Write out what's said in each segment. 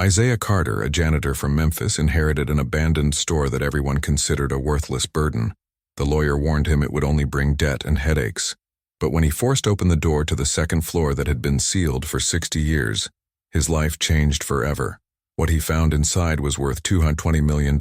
Isaiah Carter, a janitor from Memphis, inherited an abandoned store that everyone considered a worthless burden. The lawyer warned him it would only bring debt and headaches. But when he forced open the door to the second floor that had been sealed for 60 years, his life changed forever. What he found inside was worth $220 million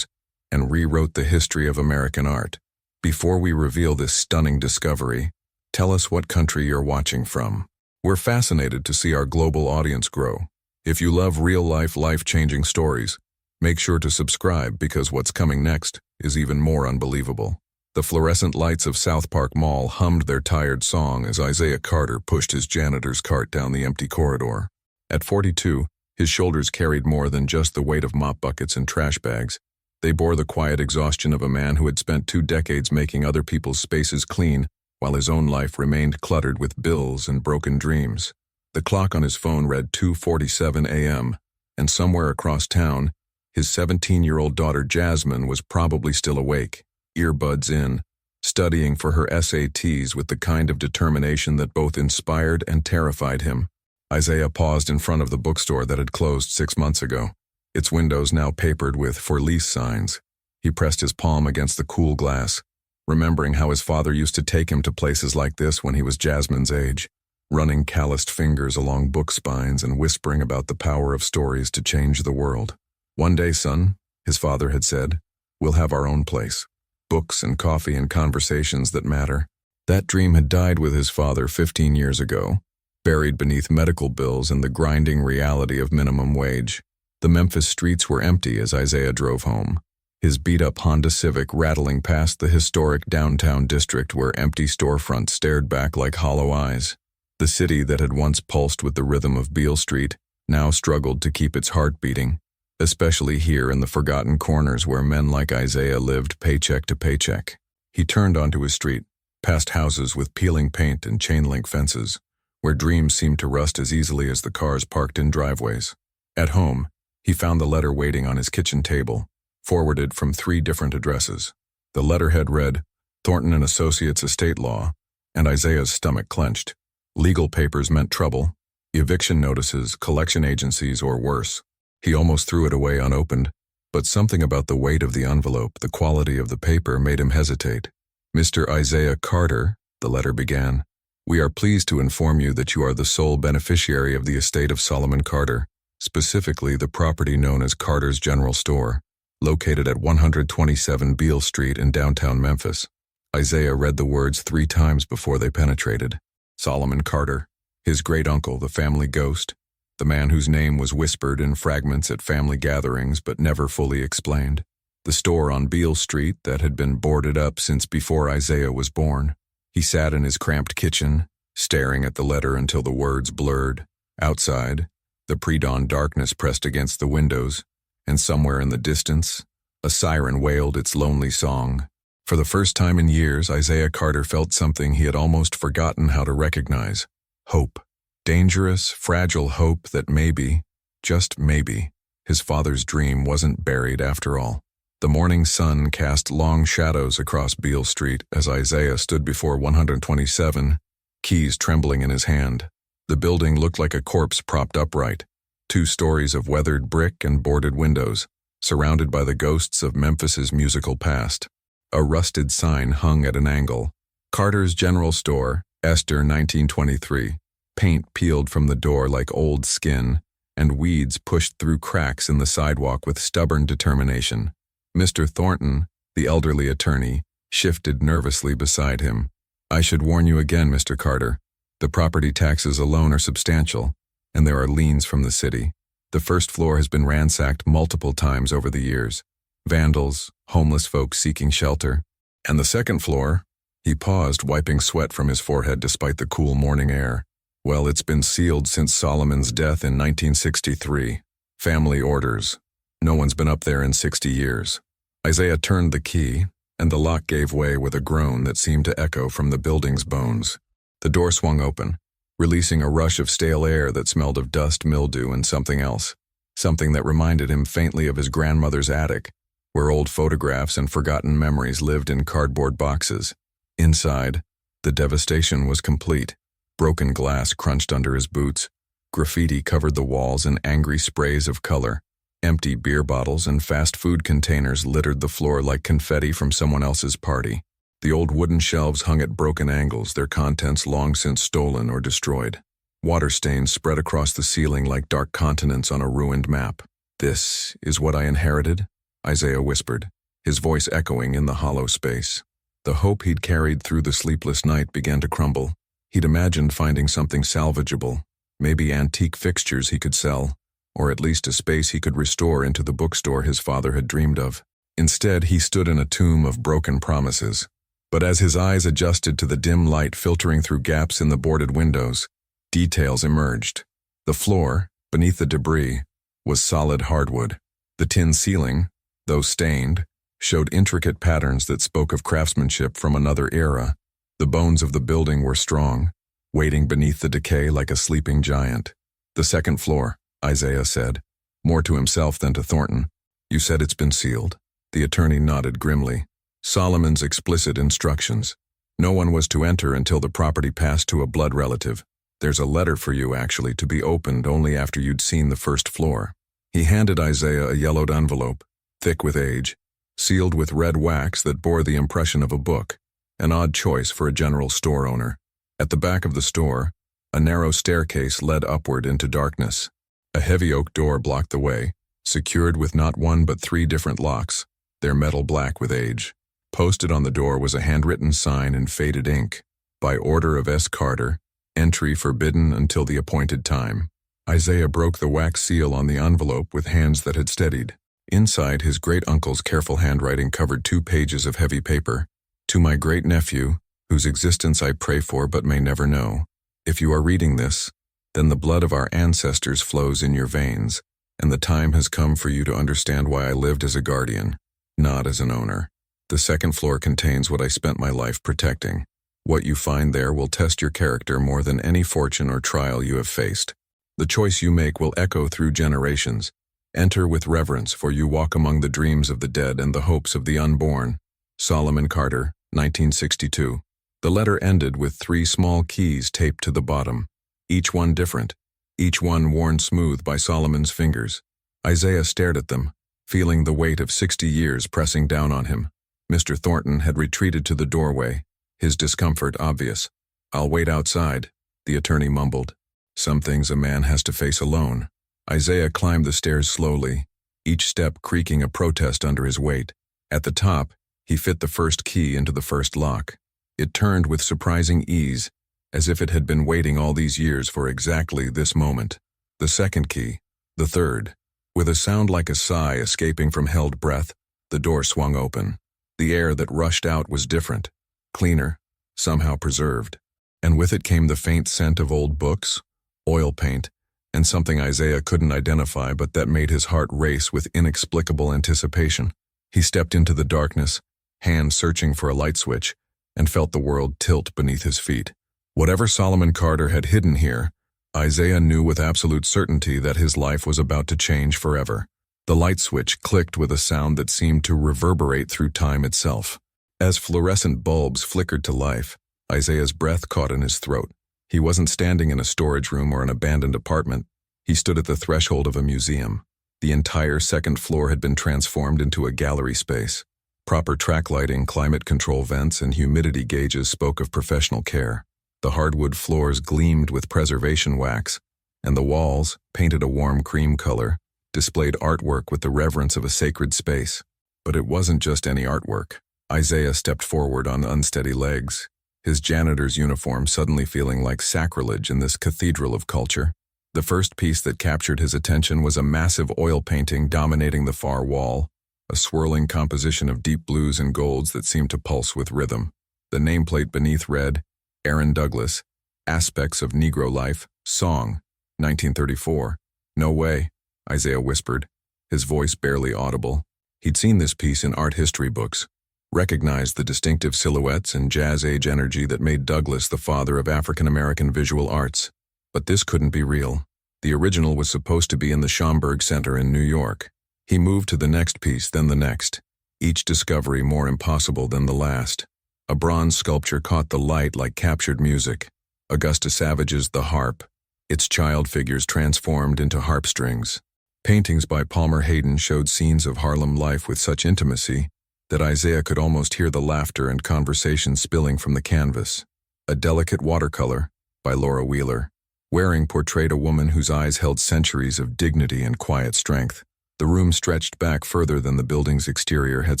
and rewrote the history of American art. Before we reveal this stunning discovery, tell us what country you're watching from. We're fascinated to see our global audience grow. If you love real-life, life-changing stories, make sure to subscribe because what's coming next is even more unbelievable. The fluorescent lights of South Park Mall hummed their tired song as Isaiah Carter pushed his janitor's cart down the empty corridor. At 42, his shoulders carried more than just the weight of mop buckets and trash bags. They bore the quiet exhaustion of a man who had spent 2 decades making other people's spaces clean, while his own life remained cluttered with bills and broken dreams. The clock on his phone read 2:47 a.m., and somewhere across town, his 17-year-old daughter Jasmine was probably still awake, earbuds in, studying for her SATs with the kind of determination that both inspired and terrified him. Isaiah paused in front of the bookstore that had closed 6 months ago, its windows now papered with "For Lease" signs. He pressed his palm against the cool glass, remembering how his father used to take him to places like this when he was Jasmine's age, running calloused fingers along book spines and whispering about the power of stories to change the world. "One day, son," his father had said, "we'll have our own place. Books and coffee and conversations that matter." That dream had died with his father 15 years ago, buried beneath medical bills and the grinding reality of minimum wage. The Memphis streets were empty as Isaiah drove home, his beat-up Honda Civic rattling past the historic downtown district where empty storefronts stared back like hollow eyes. The city that had once pulsed with the rhythm of Beale Street now struggled to keep its heart beating, especially here in the forgotten corners where men like Isaiah lived paycheck to paycheck. He turned onto his street, past houses with peeling paint and chain-link fences, where dreams seemed to rust as easily as the cars parked in driveways. At home, he found the letter waiting on his kitchen table, forwarded from 3 different addresses. The letterhead read, "Thornton and Associates Estate Law," and Isaiah's stomach clenched. Legal papers meant trouble, eviction notices, collection agencies, or worse. He almost threw it away unopened, but something about the weight of the envelope, the quality of the paper, made him hesitate. "Mr. Isaiah Carter," the letter began, "we are pleased to inform you that you are the sole beneficiary of the estate of Solomon Carter, specifically the property known as Carter's General Store, located at 127 Beale Street in downtown Memphis." Isaiah read the words 3 times before they penetrated. Solomon Carter, his great-uncle, the family ghost, the man whose name was whispered in fragments at family gatherings but never fully explained. The store on Beale Street that had been boarded up since before Isaiah was born. He sat in his cramped kitchen, staring at the letter until the words blurred. Outside, the pre-dawn darkness pressed against the windows, and somewhere in the distance, a siren wailed its lonely song. For the first time in years, Isaiah Carter felt something he had almost forgotten how to recognize: hope. Dangerous, fragile hope that maybe, just maybe, his father's dream wasn't buried after all. The morning sun cast long shadows across Beale Street as Isaiah stood before 127, keys trembling in his hand. The building looked like a corpse propped upright, 2 stories of weathered brick and boarded windows, surrounded by the ghosts of Memphis's musical past. A rusted sign hung at an angle. "Carter's General Store, Esther 1923. Paint peeled from the door like old skin, and weeds pushed through cracks in the sidewalk with stubborn determination. Mr. Thornton, the elderly attorney, shifted nervously beside him. "I should warn you again, Mr. Carter. The property taxes alone are substantial, and there are liens from the city. The first floor has been ransacked multiple times over the years. Vandals, homeless folks seeking shelter. And the second floor," he paused, wiping sweat from his forehead despite the cool morning air. "Well, it's been sealed since Solomon's death in 1963. Family orders. No one's been up there in 60 years. Isaiah turned the key, and the lock gave way with a groan that seemed to echo from the building's bones. The door swung open, releasing a rush of stale air that smelled of dust, mildew, and something else. Something that reminded him faintly of his grandmother's attic, where old photographs and forgotten memories lived in cardboard boxes. Inside, the devastation was complete. Broken glass crunched under his boots, Graffiti covered the walls in angry sprays of color. Empty beer bottles and fast food containers littered the floor like confetti from someone else's party. The old wooden shelves hung at broken angles, their contents long since stolen or destroyed. Water stains spread across the ceiling like dark continents on a ruined map. "This is what I inherited?" Isaiah whispered, his voice echoing in the hollow space. The hope he'd carried through the sleepless night began to crumble. He'd imagined finding something salvageable, maybe antique fixtures he could sell, or at least a space he could restore into the bookstore his father had dreamed of. Instead, he stood in a tomb of broken promises. But as his eyes adjusted to the dim light filtering through gaps in the boarded windows, details emerged. The floor, beneath the debris, was solid hardwood. The tin ceiling, though stained, showed intricate patterns that spoke of craftsmanship from another era. The bones of the building were strong, waiting beneath the decay like a sleeping giant. "The second floor," Isaiah said, more to himself than to Thornton. "You said it's been sealed." The attorney nodded grimly. "Solomon's explicit instructions. No one was to enter until the property passed to a blood relative. There's a letter for you, actually, to be opened only after you'd seen the first floor." He handed Isaiah a yellowed envelope, thick with age, sealed with red wax that bore the impression of a book, an odd choice for a general store owner. At the back of the store, a narrow staircase led upward into darkness. A heavy oak door blocked the way, secured with not one but 3 different locks, their metal black with age. Posted on the door was a handwritten sign in faded ink. "By order of S. Carter, entry forbidden until the appointed time." Isaiah broke the wax seal on the envelope with hands that had steadied. Inside, his great-uncle's careful handwriting covered 2 pages of heavy paper. "To my great-nephew, whose existence I pray for but may never know. If you are reading this, then the blood of our ancestors flows in your veins, and the time has come for you to understand why I lived as a guardian, not as an owner. The second floor contains what I spent my life protecting. What you find there will test your character more than any fortune or trial you have faced. The choice you make will echo through generations. Enter with reverence, for you walk among the dreams of the dead and the hopes of the unborn. Solomon Carter, 1962. The letter ended with 3 small keys taped to the bottom, each one different, each one worn smooth by Solomon's fingers. Isaiah stared at them, feeling the weight of 60 years pressing down on him. Mr. Thornton had retreated to the doorway, his discomfort obvious. "I'll wait outside," the attorney mumbled. "Some things a man has to face alone." Isaiah climbed the stairs slowly, each step creaking a protest under his weight. At the top, he fit the first key into the first lock. It turned with surprising ease, as if it had been waiting all these years for exactly this moment. The second key, the third. With a sound like a sigh escaping from held breath, the door swung open. The air that rushed out was different, cleaner, somehow preserved. And with it came the faint scent of old books, oil paint, and something Isaiah couldn't identify but that made his heart race with inexplicable anticipation. He stepped into the darkness, hands searching for a light switch, and felt the world tilt beneath his feet. Whatever Solomon Carter had hidden here, Isaiah knew with absolute certainty that his life was about to change forever. The light switch clicked with a sound that seemed to reverberate through time itself. As fluorescent bulbs flickered to life, Isaiah's breath caught in his throat. He wasn't standing in a storage room or an abandoned apartment. He stood at the threshold of a museum. The entire second floor had been transformed into a gallery space. Proper track lighting, climate control vents, and humidity gauges spoke of professional care. The hardwood floors gleamed with preservation wax, and the walls, painted a warm cream color, displayed artwork with the reverence of a sacred space. But it wasn't just any artwork. Isaiah stepped forward on unsteady legs, his janitor's uniform suddenly feeling like sacrilege in this cathedral of culture. The first piece that captured his attention was a massive oil painting dominating the far wall, a swirling composition of deep blues and golds that seemed to pulse with rhythm. The nameplate beneath read, "Aaron Douglas, Aspects of Negro Life, Song, 1934. "No way," Isaiah whispered, his voice barely audible. He'd seen this piece in art history books, recognized the distinctive silhouettes and jazz-age energy that made Douglas the father of African-American visual arts. But this couldn't be real. The original was supposed to be in the Schomburg Center in New York. He moved to the next piece, then the next, each discovery more impossible than the last. A bronze sculpture caught the light like captured music. Augusta Savage's The Harp, its child figures transformed into harp strings. Paintings by Palmer Hayden showed scenes of Harlem life with such intimacy that Isaiah could almost hear the laughter and conversation spilling from the canvas. A Delicate Watercolor, by Laura Wheeler. Waring portrayed a woman whose eyes held centuries of dignity and quiet strength. The room stretched back further than the building's exterior had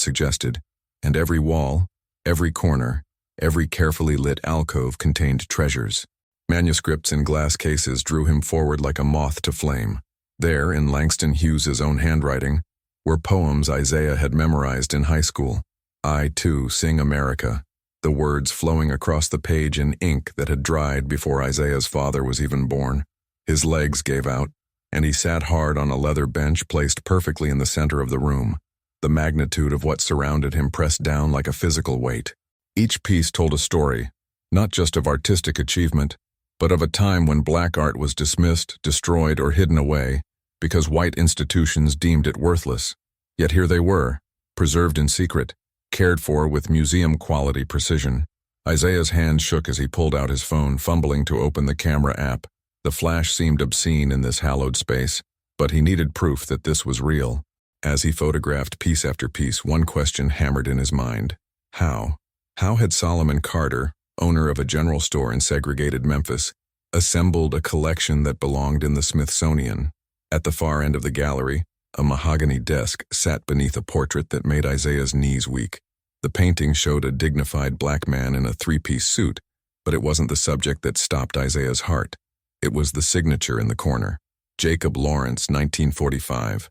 suggested, and every wall, every corner, every carefully lit alcove contained treasures. Manuscripts in glass cases drew him forward like a moth to flame. There, in Langston Hughes's own handwriting, were poems Isaiah had memorized in high school. I, too, sing America, the words flowing across the page in ink that had dried before Isaiah's father was even born. His legs gave out, and he sat hard on a leather bench placed perfectly in the center of the room. The magnitude of what surrounded him pressed down like a physical weight. Each piece told a story, not just of artistic achievement, but of a time when black art was dismissed, destroyed, or hidden away because white institutions deemed it worthless. Yet here they were, preserved in secret, cared for with museum-quality precision. Isaiah's hand shook as he pulled out his phone, fumbling to open the camera app. The flash seemed obscene in this hallowed space, but he needed proof that this was real. As he photographed piece after piece, one question hammered in his mind. How? How had Solomon Carter, owner of a general store in segregated Memphis, assembled a collection that belonged in the Smithsonian? At the far end of the gallery, a mahogany desk sat beneath a portrait that made Isaiah's knees weak. The painting showed a dignified black man in a three-piece suit, but it wasn't the subject that stopped Isaiah's heart. It was the signature in the corner. Jacob Lawrence, 1945.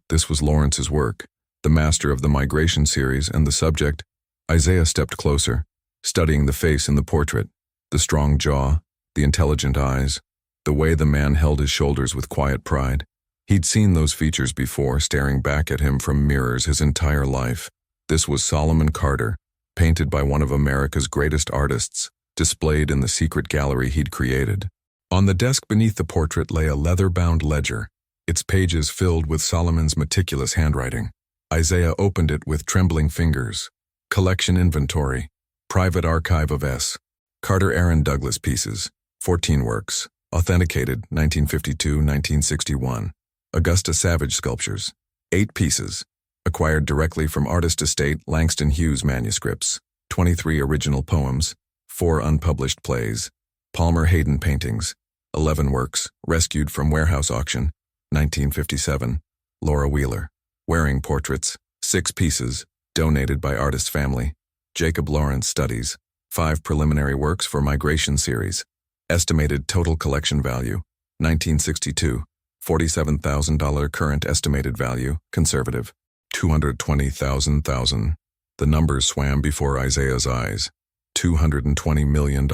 This was Lawrence's work, the master of the migration series, and the subject. Isaiah stepped closer, studying the face in the portrait, the strong jaw, the intelligent eyes, the way the man held his shoulders with quiet pride. He'd seen those features before, staring back at him from mirrors his entire life. This was Solomon Carter, painted by one of America's greatest artists, displayed in the secret gallery he'd created. On the desk beneath the portrait lay a leather-bound ledger, its pages filled with Solomon's meticulous handwriting. Isaiah opened it with trembling fingers. Collection inventory. Private archive of S. Carter Aaron Douglas pieces. 14 works. Authenticated 1952-1961. Augusta Savage sculptures. 8 pieces. Acquired directly from artist estate Langston Hughes manuscripts. 23 original poems. 4 unpublished plays. Palmer Hayden paintings. 11 works. Rescued from warehouse auction. 1957. Laura Wheeler. Waring portraits. 6 pieces. Donated by artist family. Jacob Lawrence studies. 5 preliminary works for migration series. Estimated total collection value. 1962. $47,000 current estimated value, conservative. 220,000. The numbers swam before Isaiah's eyes. $220 million.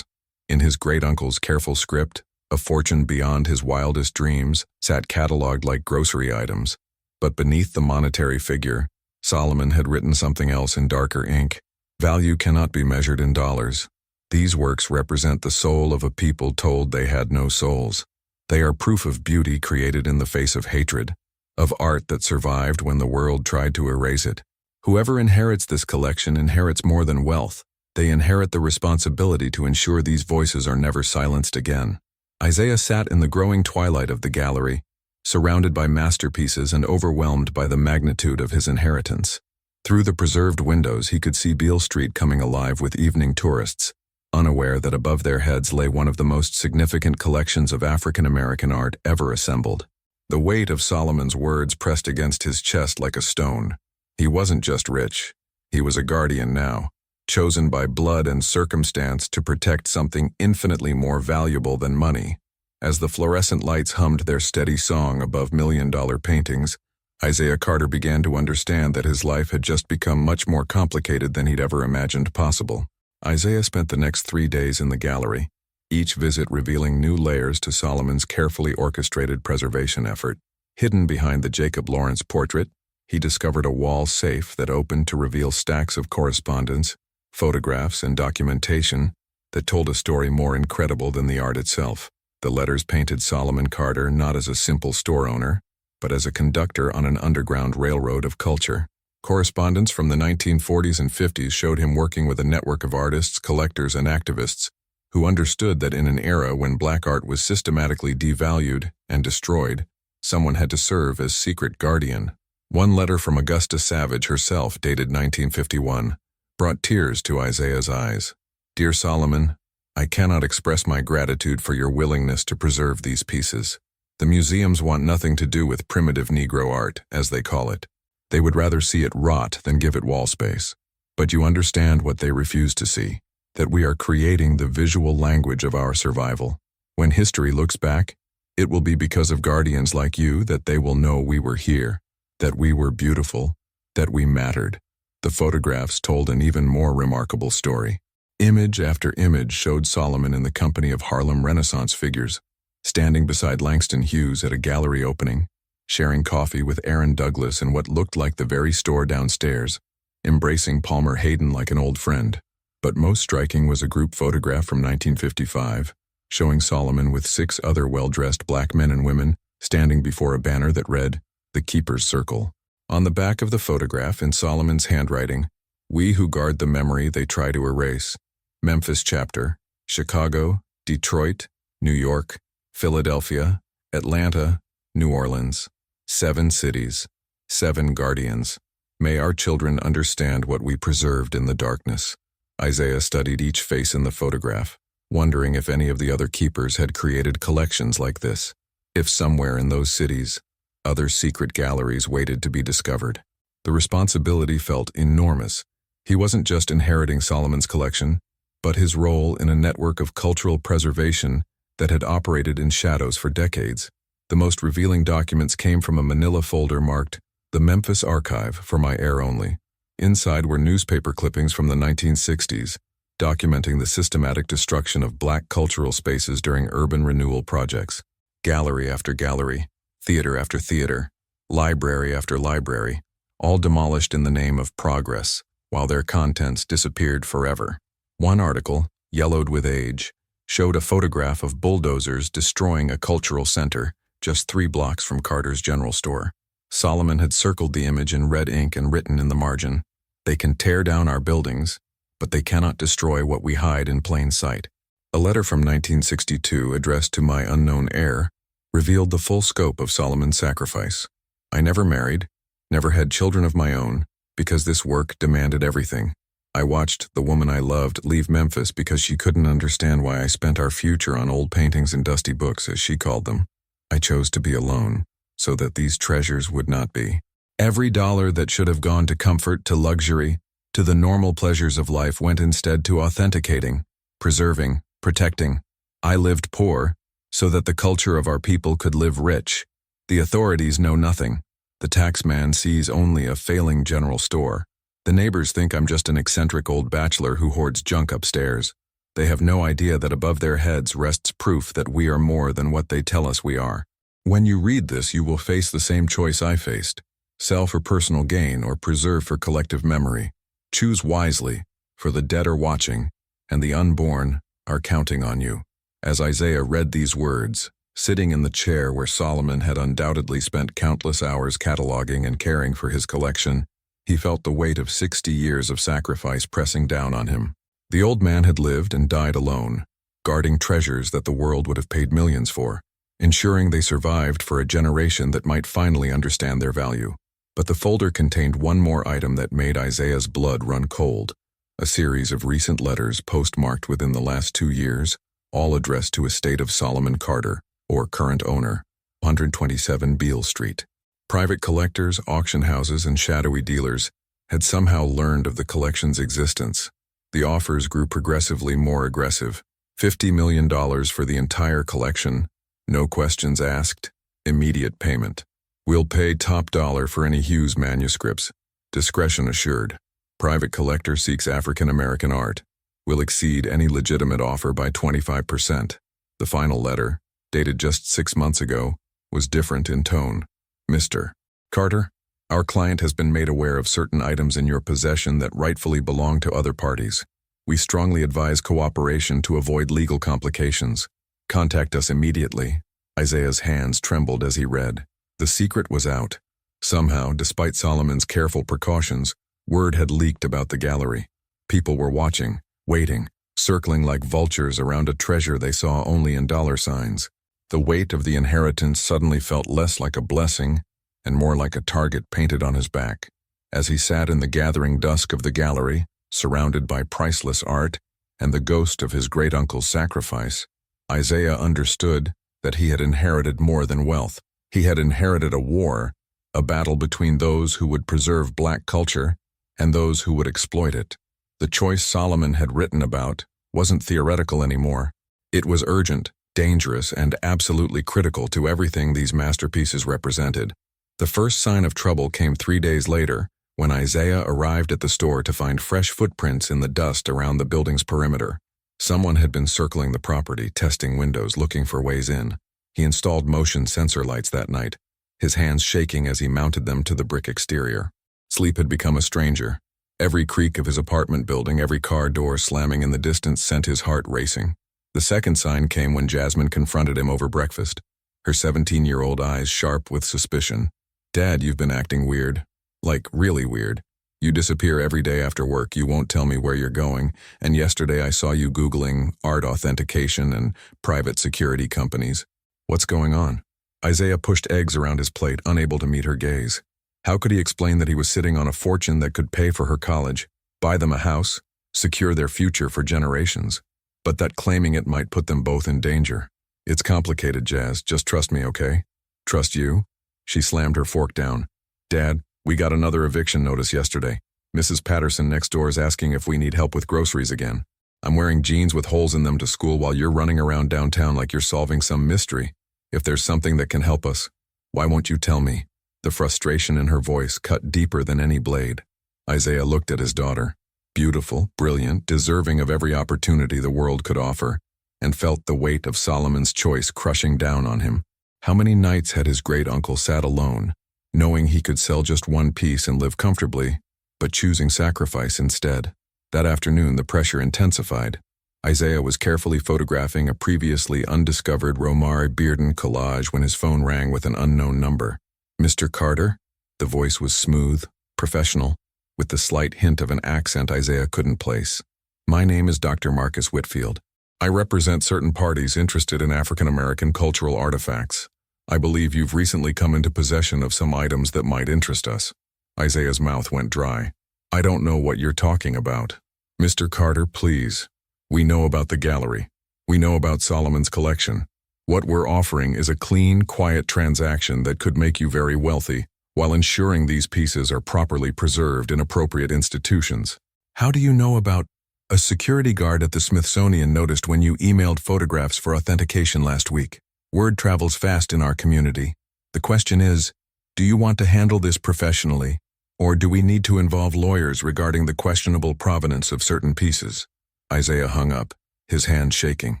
In his great-uncle's careful script, a fortune beyond his wildest dreams sat catalogued like grocery items. But beneath the monetary figure, Solomon had written something else in darker ink. Value cannot be measured in dollars. These works represent the soul of a people told they had no souls. They are proof of beauty created in the face of hatred, of art that survived when the world tried to erase it. Whoever inherits this collection inherits more than wealth. They inherit the responsibility to ensure these voices are never silenced again. Isaiah sat in the growing twilight of the gallery, surrounded by masterpieces and overwhelmed by the magnitude of his inheritance. Through the preserved windows he could see Beale Street coming alive with evening tourists, unaware that above their heads lay one of the most significant collections of African-American art ever assembled. The weight of Solomon's words pressed against his chest like a stone. He wasn't just rich. He was a guardian now, chosen by blood and circumstance to protect something infinitely more valuable than money. As the fluorescent lights hummed their steady song above million-dollar paintings, Isaiah Carter began to understand that his life had just become much more complicated than he'd ever imagined possible. Isaiah spent the next 3 days in the gallery, each visit revealing new layers to Solomon's carefully orchestrated preservation effort. Hidden behind the Jacob Lawrence portrait, he discovered a wall safe that opened to reveal stacks of correspondence, photographs, and documentation that told a story more incredible than the art itself. The letters painted Solomon Carter not as a simple store owner, but as a conductor on an underground railroad of culture. Correspondence from the 1940s and 50s showed him working with a network of artists, collectors, and activists who understood that in an era when black art was systematically devalued and destroyed, someone had to serve as secret guardian. One letter from Augusta Savage herself, dated 1951, brought tears to Isaiah's eyes. "Dear Solomon, I cannot express my gratitude for your willingness to preserve these pieces. The museums want nothing to do with primitive Negro art, as they call it. They would rather see it rot than give it wall space. But you understand what they refuse to see, that we are creating the visual language of our survival. When history looks back, it will be because of guardians like you that they will know we were here, that we were beautiful, that we mattered." The photographs told an even more remarkable story. Image after image showed Solomon in the company of Harlem Renaissance figures, standing beside Langston Hughes at a gallery opening, sharing coffee with Aaron Douglas in what looked like the very store downstairs, embracing Palmer Hayden like an old friend. But most striking was a group photograph from 1955, showing Solomon with 6 other well-dressed black men and women standing before a banner that read, "The Keeper's Circle." On the back of the photograph, in Solomon's handwriting, "We who guard the memory they try to erase. Memphis chapter, Chicago, Detroit, New York, Philadelphia, Atlanta, New Orleans. 7 cities, 7 guardians. May our children understand what we preserved in the darkness." Isaiah studied each face in the photograph, wondering if any of the other keepers had created collections like this, if somewhere in those cities, other secret galleries waited to be discovered. The responsibility felt enormous. He wasn't just inheriting Solomon's collection, but his role in a network of cultural preservation that had operated in shadows for decades. The most revealing documents came from a manila folder marked, "The Memphis Archive for my heir only." Inside were newspaper clippings from the 1960s, documenting the systematic destruction of black cultural spaces during urban renewal projects. Gallery after gallery, theater after theater, library after library, all demolished in the name of progress, while their contents disappeared forever. One article, yellowed with age, showed a photograph of bulldozers destroying a cultural center just 3 blocks from Carter's General Store. Solomon had circled the image in red ink and written in the margin, "They can tear down our buildings, but they cannot destroy what we hide in plain sight." A letter from 1962 addressed to my unknown heir revealed the full scope of Solomon's sacrifice. "I never married, never had children of my own, because this work demanded everything. I watched the woman I loved leave Memphis because she couldn't understand why I spent our future on old paintings and dusty books, as she called them. I chose to be alone, so that these treasures would not be. Every dollar that should have gone to comfort, to luxury, to the normal pleasures of life went instead to authenticating, preserving, protecting. I lived poor, so that the culture of our people could live rich. The authorities know nothing. The taxman sees only a failing general store. The neighbors think I'm just an eccentric old bachelor who hoards junk upstairs. They have no idea that above their heads rests proof that we are more than what they tell us we are. When you read this, you will face the same choice I faced. Sell for personal gain or preserve for collective memory. Choose wisely, for the dead are watching, and the unborn are counting on you." As Isaiah read these words, sitting in the chair where Solomon had undoubtedly spent countless hours cataloging and caring for his collection, he felt the weight of 60 years of sacrifice pressing down on him. The old man had lived and died alone, guarding treasures that the world would have paid millions for, ensuring they survived for a generation that might finally understand their value. But the folder contained one more item that made Isaiah's blood run cold, a series of recent letters postmarked within the last 2 years, all addressed to estate of Solomon Carter, or current owner, 127 Beale Street. Private collectors, auction houses, and shadowy dealers had somehow learned of the collection's existence. The offers grew progressively more aggressive. $50 million for the entire collection, no questions asked, immediate payment. We'll pay top dollar for any Hughes manuscripts, discretion assured. Private collector seeks African American art. Will exceed any legitimate offer by 25%. The final letter, dated just 6 months ago, was different in tone. Mr. Carter, our client has been made aware of certain items in your possession that rightfully belong to other parties. We strongly advise cooperation to avoid legal complications. Contact us immediately. Isaiah's hands trembled as he read. The secret was out. Somehow, despite Solomon's careful precautions, word had leaked about the gallery. People were watching, waiting, circling like vultures around a treasure they saw only in dollar signs. The weight of the inheritance suddenly felt less like a blessing and more like a target painted on his back. As he sat in the gathering dusk of the gallery, surrounded by priceless art and the ghost of his great-uncle's sacrifice, Isaiah understood that he had inherited more than wealth. He had inherited a war, a battle between those who would preserve black culture and those who would exploit it. The choice Solomon had written about wasn't theoretical anymore. It was urgent, dangerous, and absolutely critical to everything these masterpieces represented. The first sign of trouble came 3 days later, when Isaiah arrived at the store to find fresh footprints in the dust around the building's perimeter. Someone had been circling the property, testing windows, looking for ways in. He installed motion sensor lights that night, his hands shaking as he mounted them to the brick exterior. Sleep had become a stranger. Every creak of his apartment building, every car door slamming in the distance sent his heart racing. The second sign came when Jasmine confronted him over breakfast, her 17-year-old eyes sharp with suspicion. "Dad, you've been acting weird. Like, really weird. You disappear every day after work, you won't tell me where you're going, and yesterday I saw you Googling art authentication and private security companies. What's going on?" Isaiah pushed eggs around his plate, unable to meet her gaze. How could he explain that he was sitting on a fortune that could pay for her college, buy them a house, secure their future for generations, but that claiming it might put them both in danger? "It's complicated, Jazz. Just trust me, okay?" "Trust you?" She slammed her fork down. "Dad, we got another eviction notice yesterday. Mrs. Patterson next door is asking if we need help with groceries again. I'm wearing jeans with holes in them to school while you're running around downtown like you're solving some mystery. If there's something that can help us, why won't you tell me?" The frustration in her voice cut deeper than any blade. Isaiah looked at his daughter, beautiful, brilliant, deserving of every opportunity the world could offer, and felt the weight of Solomon's choice crushing down on him. How many nights had his great-uncle sat alone, knowing he could sell just one piece and live comfortably, but choosing sacrifice instead? That afternoon, the pressure intensified. Isaiah was carefully photographing a previously undiscovered Romare Bearden collage when his phone rang with an unknown number. "Mr. Carter?" The voice was smooth, professional, with the slight hint of an accent Isaiah couldn't place. "My name is Dr. Marcus Whitfield. I represent certain parties interested in African American cultural artifacts. I believe you've recently come into possession of some items that might interest us." Isaiah's mouth went dry. "I don't know what you're talking about." "Mr. Carter, please. We know about the gallery. We know about Solomon's collection. What we're offering is a clean, quiet transaction that could make you very wealthy, while ensuring these pieces are properly preserved in appropriate institutions." "How do you know about—" "A security guard at the Smithsonian noticed when you emailed photographs for authentication last week. Word travels fast in our community. The question is, do you want to handle this professionally, or do we need to involve lawyers regarding the questionable provenance of certain pieces?" Isaiah hung up, his hand shaking.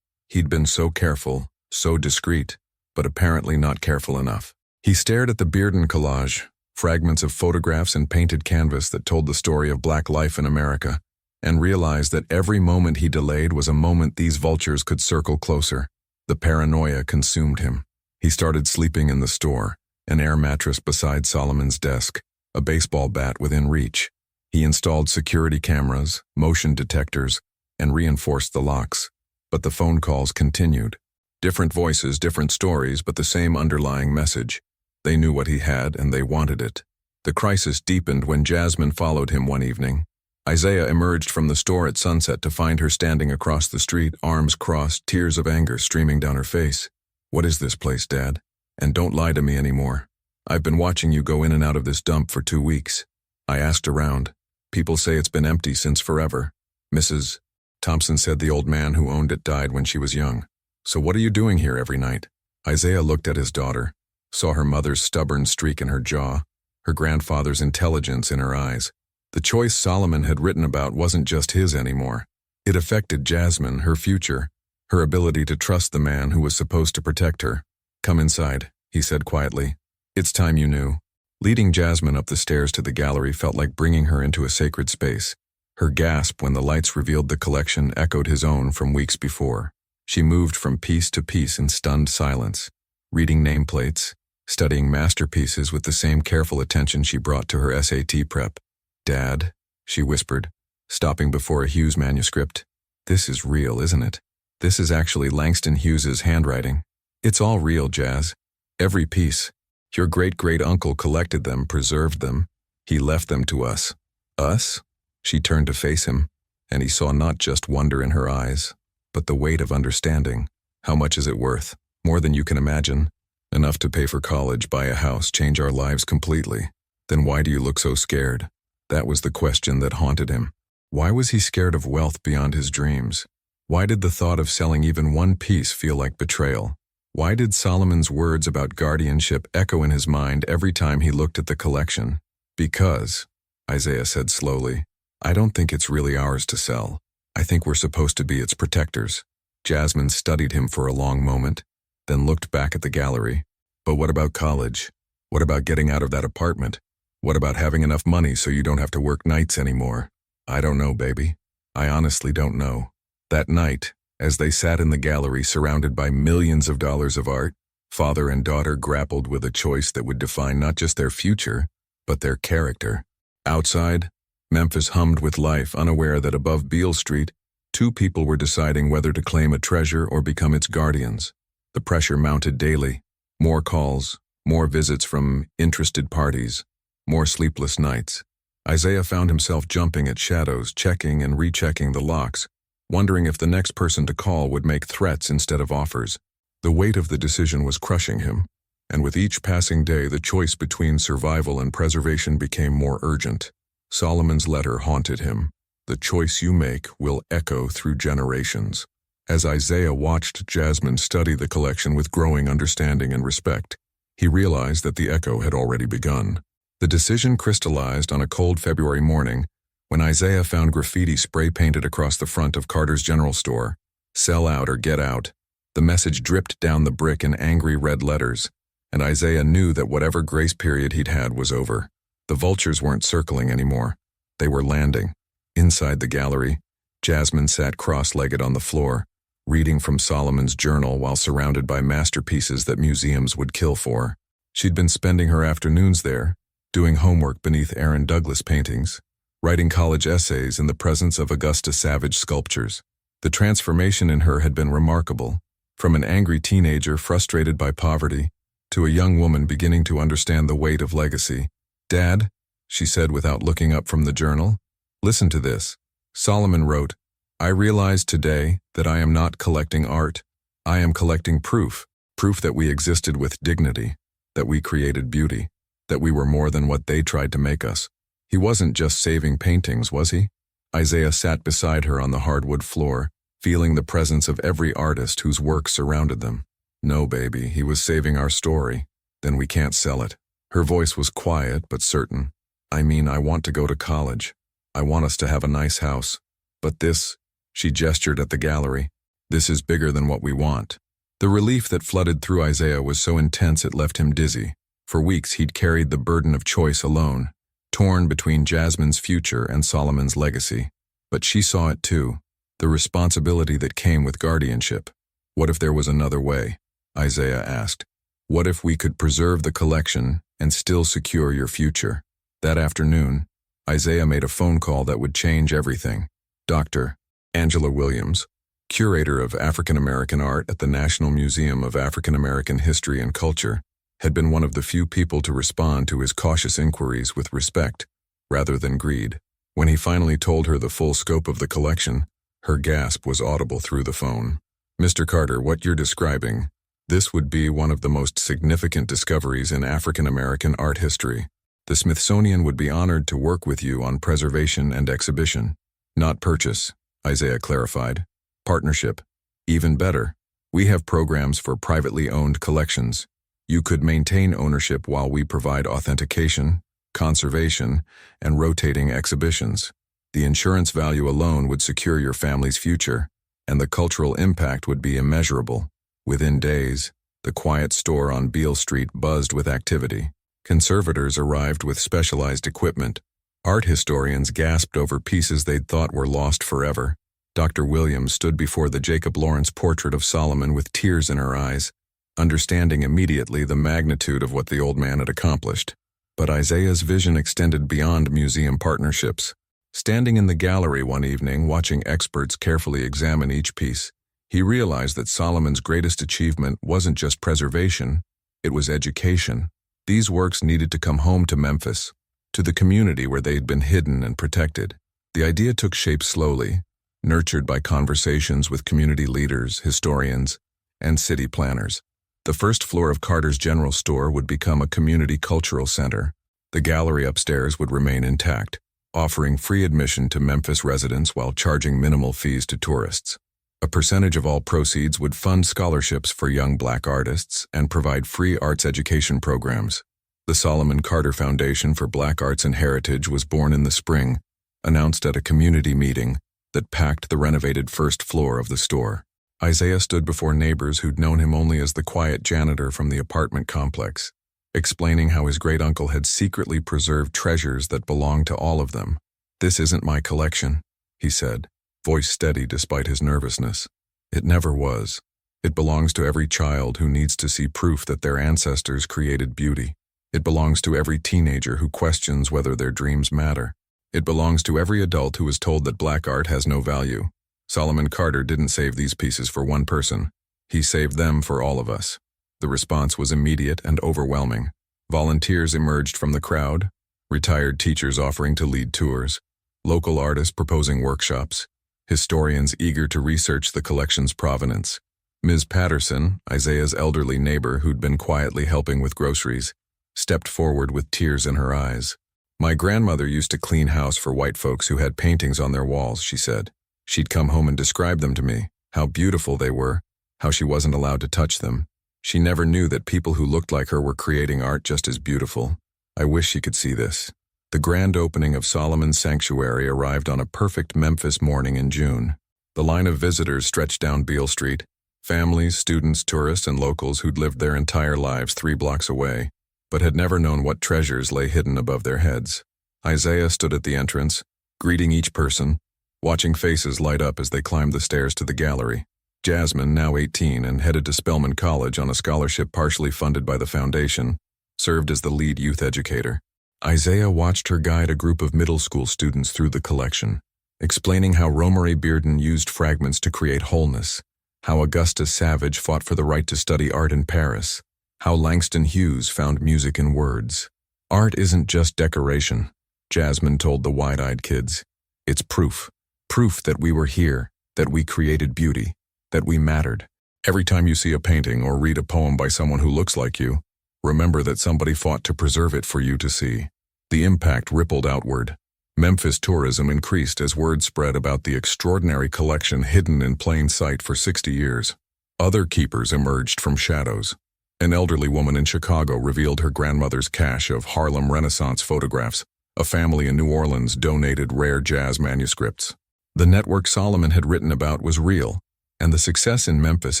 He'd been so careful, so discreet, but apparently not careful enough. He stared at the Bearden collage, fragments of photographs and painted canvas that told the story of black life in America, and realized that every moment he delayed was a moment these vultures could circle closer. The paranoia consumed him. He started sleeping in the store, an air mattress beside Solomon's desk, a baseball bat within reach. He installed security cameras, motion detectors, and reinforced the locks. But the phone calls continued. Different voices, different stories, but the same underlying message. They knew what he had, and they wanted it. The crisis deepened when Jasmine followed him one evening. Isaiah emerged from the store at sunset to find her standing across the street, arms crossed, tears of anger streaming down her face. "What is this place, Dad? And don't lie to me anymore. I've been watching you go in and out of this dump for 2 weeks. I asked around. People say it's been empty since forever. Mrs. Thompson said the old man who owned it died when she was young. So what are you doing here every night?" Isaiah looked at his daughter, saw her mother's stubborn streak in her jaw, her grandfather's intelligence in her eyes. The choice Solomon had written about wasn't just his anymore. It affected Jasmine, her future, her ability to trust the man who was supposed to protect her. "Come inside," he said quietly. "It's time you knew." Leading Jasmine up the stairs to the gallery felt like bringing her into a sacred space. Her gasp when the lights revealed the collection echoed his own from weeks before. She moved from piece to piece in stunned silence, reading nameplates, studying masterpieces with the same careful attention she brought to her SAT prep. "Dad," she whispered, stopping before a Hughes manuscript. This is real, isn't it? This is actually Langston Hughes's handwriting. It's all real, Jazz. Every piece. Your great-great-uncle collected them, preserved them. He left them to us. Us? She turned to face him, and he saw not just wonder in her eyes, but the weight of understanding. How much is it worth? More than you can imagine. Enough to pay for college, buy a house, change our lives completely. Then why do you look so scared? That was the question that haunted him. Why was he scared of wealth beyond his dreams? Why did the thought of selling even one piece feel like betrayal? Why did Solomon's words about guardianship echo in his mind every time he looked at the collection? Because, Isaiah said slowly, I don't think it's really ours to sell. I think we're supposed to be its protectors. Jasmine studied him for a long moment, then looked back at the gallery. But what about college? What about getting out of that apartment? What about having enough money so you don't have to work nights anymore? I don't know, baby. I honestly don't know. That night, as they sat in the gallery surrounded by millions of dollars of art, father and daughter grappled with a choice that would define not just their future, but their character. Outside, Memphis hummed with life, unaware that above Beale Street, two people were deciding whether to claim a treasure or become its guardians. The pressure mounted daily. More calls, more visits from interested parties, more sleepless nights. Isaiah found himself jumping at shadows, checking and rechecking the locks, wondering if the next person to call would make threats instead of offers. The weight of the decision was crushing him, and with each passing day the choice between survival and preservation became more urgent. Solomon's letter haunted him. The choice you make will echo through generations. As Isaiah watched Jasmine study the collection with growing understanding and respect, he realized that the echo had already begun. The decision crystallized on a cold February morning when Isaiah found graffiti spray-painted across the front of Carter's General Store. Sell out or get out. The message dripped down the brick in angry red letters, and Isaiah knew that whatever grace period he'd had was over. The vultures weren't circling anymore. They were landing. Inside the gallery, Jasmine sat cross-legged on the floor, reading from Solomon's journal while surrounded by masterpieces that museums would kill for. She'd been spending her afternoons there, doing homework beneath Aaron Douglas paintings, writing college essays in the presence of Augusta Savage sculptures. The transformation in her had been remarkable, from an angry teenager frustrated by poverty to a young woman beginning to understand the weight of legacy. Dad, she said without looking up from the journal, listen to this. Solomon wrote, I realize today that I am not collecting art. I am collecting proof that we existed with dignity, that we created beauty, that we were more than what they tried to make us. He wasn't just saving paintings, was he? Isaiah sat beside her on the hardwood floor, feeling the presence of every artist whose work surrounded them. No, baby, he was saving our story. Then we can't sell it. Her voice was quiet but certain. I mean, I want to go to college. I want us to have a nice house. But this, she gestured at the gallery, this is bigger than what we want. The relief that flooded through Isaiah was so intense it left him dizzy. For weeks he'd carried the burden of choice alone, torn between Jasmine's future and Solomon's legacy. But she saw it too, the responsibility that came with guardianship. What if there was another way? Isaiah asked. What if we could preserve the collection and still secure your future? That afternoon, Isaiah made a phone call that would change everything. Dr. Angela Williams, curator of African American art at the National Museum of African American History and Culture, had been one of the few people to respond to his cautious inquiries with respect, rather than greed. When he finally told her the full scope of the collection, her gasp was audible through the phone. Mr. Carter, what you're describing, this would be one of the most significant discoveries in African American art history. The Smithsonian would be honored to work with you on preservation and exhibition. Not purchase, Isaiah clarified. Partnership. Even better, we have programs for privately owned collections. You could maintain ownership while we provide authentication, conservation, and rotating exhibitions. The insurance value alone would secure your family's future, and the cultural impact would be immeasurable. Within days, the quiet store on Beale Street buzzed with activity. Conservators arrived with specialized equipment. Art historians gasped over pieces they'd thought were lost forever. Dr. Williams stood before the Jacob Lawrence portrait of Solomon with tears in her eyes, understanding immediately the magnitude of what the old man had accomplished. But Isaiah's vision extended beyond museum partnerships. Standing in the gallery one evening, watching experts carefully examine each piece, he realized that Solomon's greatest achievement wasn't just preservation, it was education. These works needed to come home to Memphis, to the community where they'd been hidden and protected. The idea took shape slowly, nurtured by conversations with community leaders, historians, and city planners. The first floor of Carter's General Store would become a community cultural center. The gallery upstairs would remain intact, offering free admission to Memphis residents while charging minimal fees to tourists. A percentage of all proceeds would fund scholarships for young Black artists and provide free arts education programs. The Solomon Carter Foundation for Black Arts and Heritage was born in the spring, announced at a community meeting that packed the renovated first floor of the store. Isaiah stood before neighbors who'd known him only as the quiet janitor from the apartment complex, explaining how his great-uncle had secretly preserved treasures that belonged to all of them. "This isn't my collection," he said, voice steady despite his nervousness. "It never was. It belongs to every child who needs to see proof that their ancestors created beauty. It belongs to every teenager who questions whether their dreams matter. It belongs to every adult who is told that Black art has no value." Solomon Carter didn't save these pieces for one person. He saved them for all of us. The response was immediate and overwhelming. Volunteers emerged from the crowd, retired teachers offering to lead tours, local artists proposing workshops, historians eager to research the collection's provenance. Ms. Patterson, Isaiah's elderly neighbor who'd been quietly helping with groceries, stepped forward with tears in her eyes. "My grandmother used to clean house for white folks who had paintings on their walls," she said. "She'd come home and describe them to me, how beautiful they were, how she wasn't allowed to touch them. She never knew that people who looked like her were creating art just as beautiful. I wish she could see this." The grand opening of Solomon's Sanctuary arrived on a perfect Memphis morning in June. The line of visitors stretched down Beale Street, families, students, tourists, and locals who'd lived their entire lives 3 blocks away, but had never known what treasures lay hidden above their heads. Isaiah stood at the entrance, greeting each person, watching faces light up as they climbed the stairs to the gallery. Jasmine, now 18 and headed to Spelman College on a scholarship partially funded by the foundation, served as the lead youth educator. Isaiah watched her guide a group of middle school students through the collection, explaining how Romery Bearden used fragments to create wholeness, how Augustus Savage fought for the right to study art in Paris, how Langston Hughes found music in words. "Art isn't just decoration," Jasmine told the wide-eyed kids. "It's proof. Proof that we were here, that we created beauty, that we mattered. Every time you see a painting or read a poem by someone who looks like you, remember that somebody fought to preserve it for you to see." The impact rippled outward. Memphis tourism increased as word spread about the extraordinary collection hidden in plain sight for 60 years. Other keepers emerged from shadows. An elderly woman in Chicago revealed her grandmother's cache of Harlem Renaissance photographs. A family in New Orleans donated rare jazz manuscripts. The network Solomon had written about was real, and the success in Memphis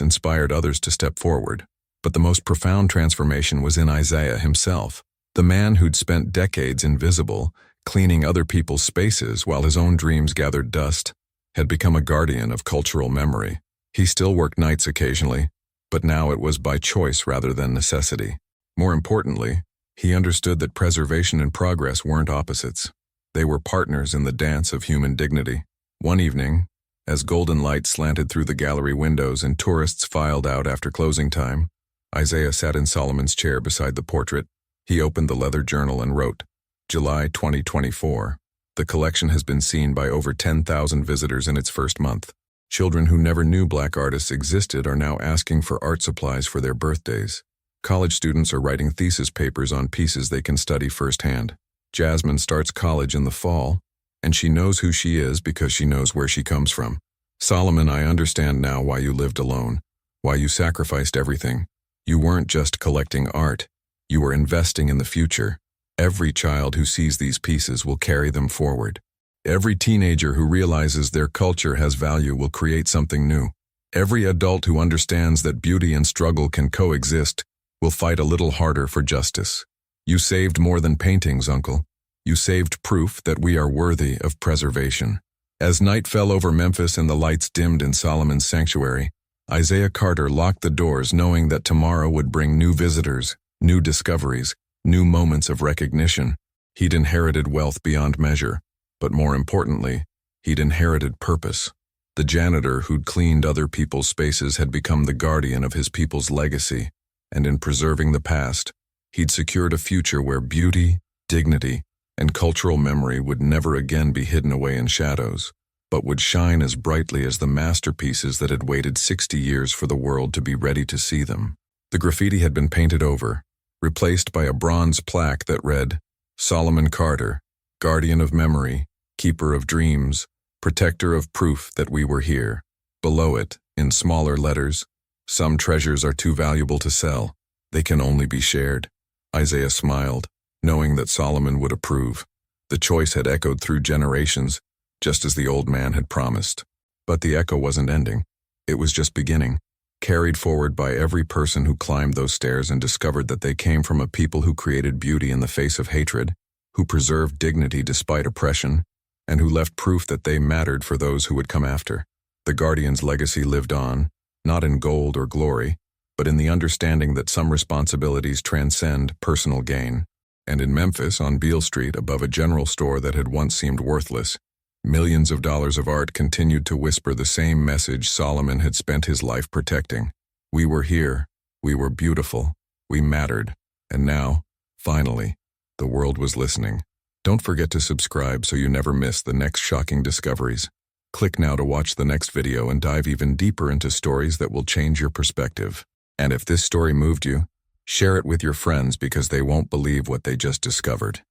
inspired others to step forward. But the most profound transformation was in Isaiah himself. The man who'd spent decades invisible, cleaning other people's spaces while his own dreams gathered dust, had become a guardian of cultural memory. He still worked nights occasionally, but now it was by choice rather than necessity. More importantly, he understood that preservation and progress weren't opposites. They were partners in the dance of human dignity. One evening, as golden light slanted through the gallery windows and tourists filed out after closing time, Isaiah sat in Solomon's chair beside the portrait. He opened the leather journal and wrote, "July 2024. The collection has been seen by over 10,000 visitors in its first month. Children who never knew Black artists existed are now asking for art supplies for their birthdays. College students are writing thesis papers on pieces they can study firsthand. Jasmine starts college in the fall, and she knows who she is because she knows where she comes from. Solomon, I understand now why you lived alone, why you sacrificed everything. You weren't just collecting art. You were investing in the future. Every child who sees these pieces will carry them forward. Every teenager who realizes their culture has value will create something new. Every adult who understands that beauty and struggle can coexist will fight a little harder for justice. You saved more than paintings, Uncle. You saved proof that we are worthy of preservation." As night fell over Memphis and the lights dimmed in Solomon's Sanctuary, Isaiah Carter locked the doors knowing that tomorrow would bring new visitors, new discoveries, new moments of recognition. He'd inherited wealth beyond measure, But more importantly, he'd inherited purpose. The janitor who'd cleaned other people's spaces had become the guardian of his people's legacy, and in preserving the past, he'd secured a future where beauty, dignity, and cultural memory would never again be hidden away in shadows, but would shine as brightly as the masterpieces that had waited 60 years for the world to be ready to see them. The graffiti had been painted over, replaced by a bronze plaque that read, "Solomon Carter, guardian of memory, keeper of dreams, protector of proof that we were here." Below it, in smaller letters, "Some treasures are too valuable to sell. They can only be shared." Isaiah smiled, knowing that Solomon would approve. The choice had echoed through generations, just as the old man had promised. But the echo wasn't ending. It was just beginning, carried forward by every person who climbed those stairs and discovered that they came from a people who created beauty in the face of hatred, who preserved dignity despite oppression, and who left proof that they mattered for those who would come after. The Guardian's legacy lived on, not in gold or glory, but in the understanding that some responsibilities transcend personal gain. And in Memphis, on Beale Street, above a general store that had once seemed worthless, millions of dollars of art continued to whisper the same message Solomon had spent his life protecting. We were here, we were beautiful, we mattered, and now, finally, the world was listening. Don't forget to subscribe so you never miss the next shocking discoveries. Click now to watch the next video and dive even deeper into stories that will change your perspective. And if this story moved you, share it with your friends because they won't believe what they just discovered.